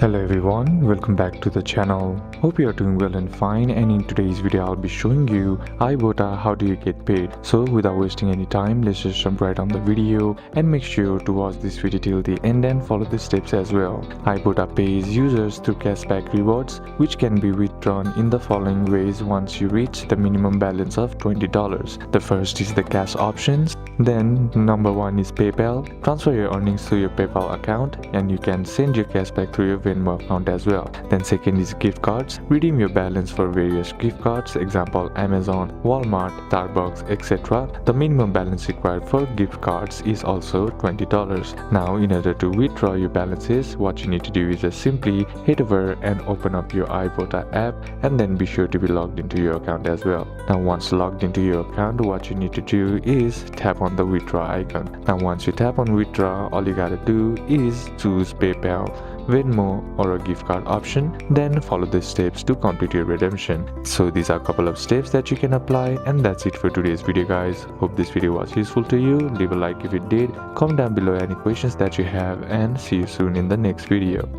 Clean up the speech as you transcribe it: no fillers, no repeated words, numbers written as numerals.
Hello everyone, welcome back to the channel. Hope you are doing well and fine, and in today's video I'll be showing you Ibotta, how do you get paid. So without wasting any time, let's just jump right on the video and make sure to watch this video till the end and follow the steps as well. Ibotta pays users through cashback rewards which can be withdrawn in the following ways once you reach the minimum balance of $20. The first is the cash options. Then number one is PayPal. Transfer your earnings through your PayPal account and you can send your cashback through your Venmo account as well. Then second is gift cards. Redeem your balance for various gift cards, example Amazon, Walmart, Starbucks, etc. The minimum balance required for gift cards is also $20. Now in order to withdraw your balances, what you need to do is just simply head over and open up your Ibotta app and then be sure to be logged into your account as well. Now once logged into your account, what you need to do is tap on the withdraw icon. Now once you tap on withdraw, all you gotta do is choose PayPal, Venmo or a gift card option, then follow the steps to complete your redemption. So these are a couple of steps that you can apply, and that's it for today's video guys. Hope this video was useful to you. Leave a like if it did, comment down below any questions that you have, and see you soon in the next video.